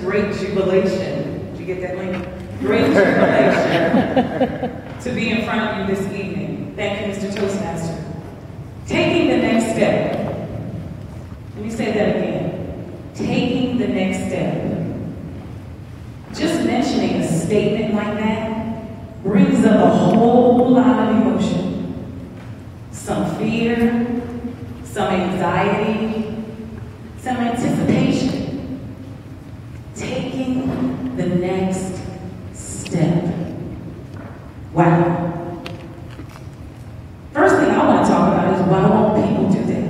great jubilation. Did you get that link? Great jubilation to be in front of you this evening. Thank you, Mr. Toastmaster. Taking the next step. Let me say that again. Taking the next step. Just mentioning a statement like that brings up a whole lot of emotion. Some fear, some anxiety, some anticipation. Taking the next step. Wow. First thing I want to talk about is why won't people do that?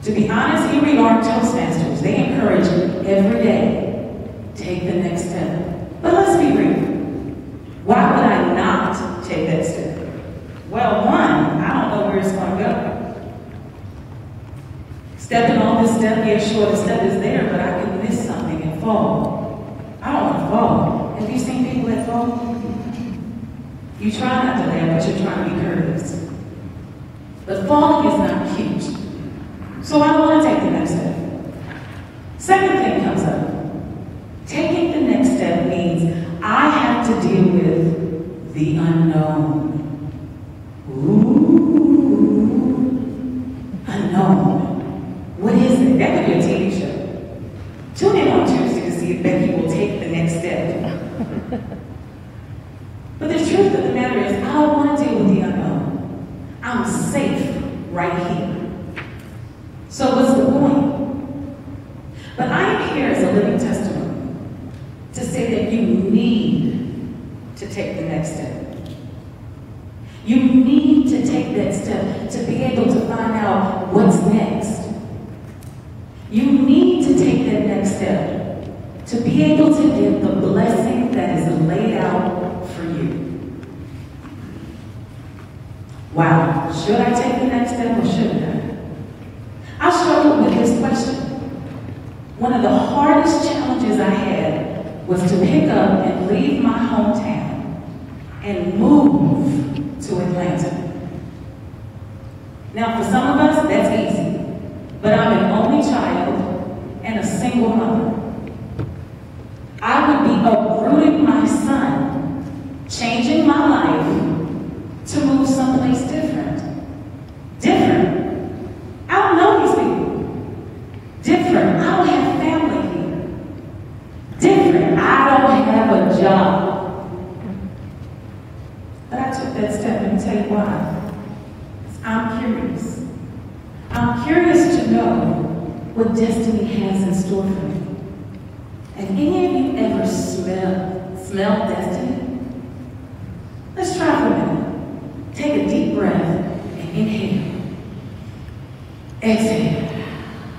To be honest, here we are, Toastmasters. They encourage every day, take the next step. But let's be real. Why would I not take that step? Well, one, I don't know where it's going to go. Stepping on this step, yeah, sure, the step is there, but I could miss something and fall. I don't want to fall. Have you seen people that fall? You try not to laugh, but you're trying to be courteous. But falling is not cute. So I want to take the next step. Second thing comes up. Taking the next step means I have to deal with the unknown. Ooh, unknown. What is it? That could be a TV show. Tune in on Tuesday to see if Becky will take the next step. But the truth of the matter is, I don't want to deal with the unknown. I'm safe right here. So what's the point? But I am here as a living testimony to say that you need to take the next step. You need to take that step to be able to find out what's next. You need to take that next step to be able to get the blessing that is laid out for you. Wow, should I take the next step or shouldn't I? I struggled with this question. One of the hardest challenges I had was to pick up and leave my hometown and move to Atlanta. Now, for some of us, that's easy. But I'm an only child and a single mother. I would be uprooting my son, changing my life to move someplace different. Different. I don't know these people. Different. I don't have family here. Different. I don't have a job. But I took that step and tell you why. I'm curious. I'm curious to know what destiny has in store for me. Have any of you ever smelled destiny? Let's try for a minute. Take a deep breath and inhale. Exhale.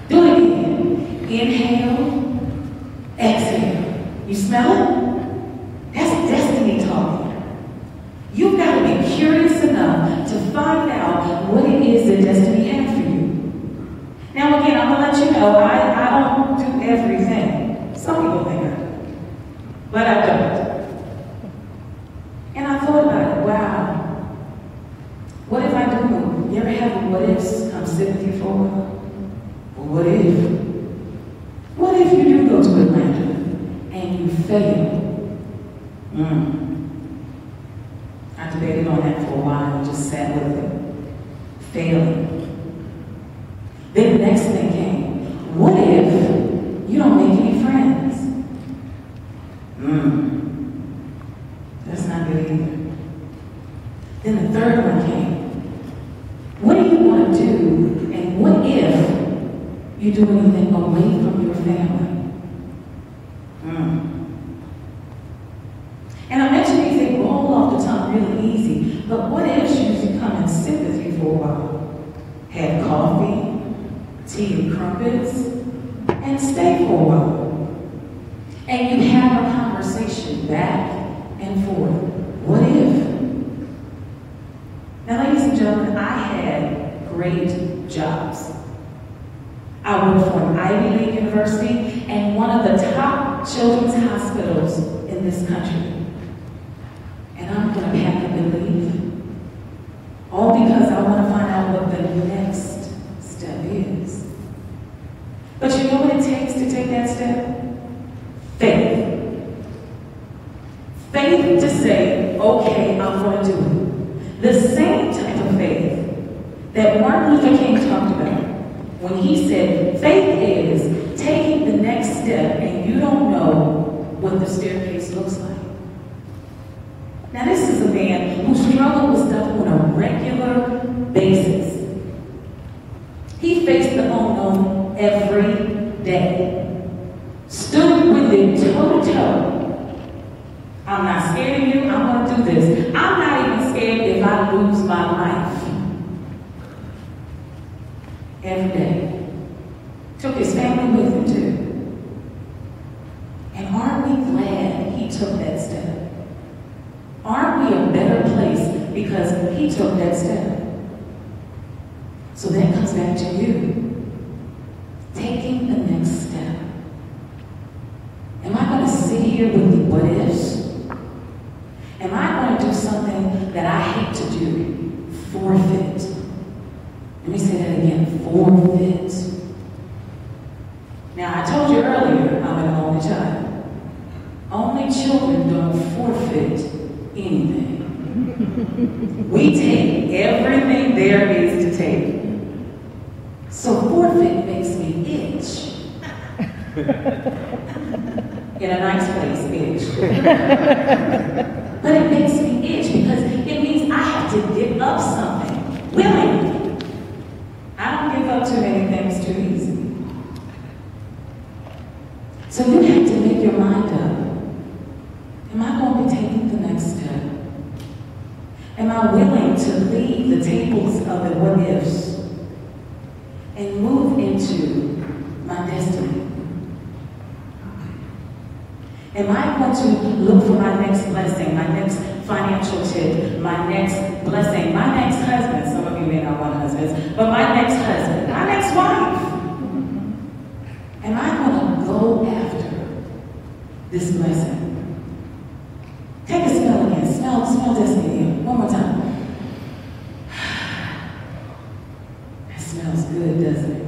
Do it again. Inhale. Exhale. You smell it? That's destiny talking. You've got to be curious enough to find out what it is that destiny has for you. Now again, I'm going to let you know, I don't do everything. Some people think I do. But I don't. And I thought about it, wow. What if I do move? You ever have a what ifs come sit with you for a while? Well, what if? What if you do go to Atlanta and you fail? I debated on that for a while and just sat with it. Failing. Then the next thing came. What if you don't make any friends? That's not good either. Then the third one came. What do you want to do? And what if you do anything away from your family? And I mentioned these, they roll off the tongue really easy, but what ifs usually come and sit with you for a while? Have coffee, tea and crumpets, and stay for a while. And you have a conversation back and forth. What if? Now, ladies and gentlemen, I had great jobs. I worked for an Ivy League university and one of the top children's hospitals in this country. And I'm going to pack up and leave. All because I want to find out what the next step is. But you know what it takes to take that step? okay, I'm going to do it. The same type of faith that Martin Luther King talked about when he said, faith is taking the next step and you don't know what the staircase looks like. Now this is a man who struggled with stuff on a regular basis. He faced the unknown every day. Stood with it toe to toe. I'm not scared of you, I'm going to do this. I'm not even scared if I lose my life. Every day. Took his family with him too. And aren't we glad he took that step? Aren't we a better place because he took that step? So that comes back to you. Taking the next step. Am I going to sit here with the what ifs? Am I going to do something that I hate to do? Forfeit. Let me say that again. Forfeit. Now, I told you earlier, I'm an only child. Only children don't forfeit anything. We take everything there is to take. So forfeit makes me itch. In a nice place, itch. But it makes me itch because it means I have to give up something willingly. I don't give up too many things too easy. So you have to make your mind up. Am I going to be taking the next step? Am I willing to leave the tables of the what ifs and move into my destiny? Am I going to look for my next blessing, my next financial tip, my next blessing, my next husband? Some of you may not want husbands, but my next husband, my next wife. Am I going to go after this blessing? Take a smell again. Smell destiny again. One more time. That smells good, doesn't it?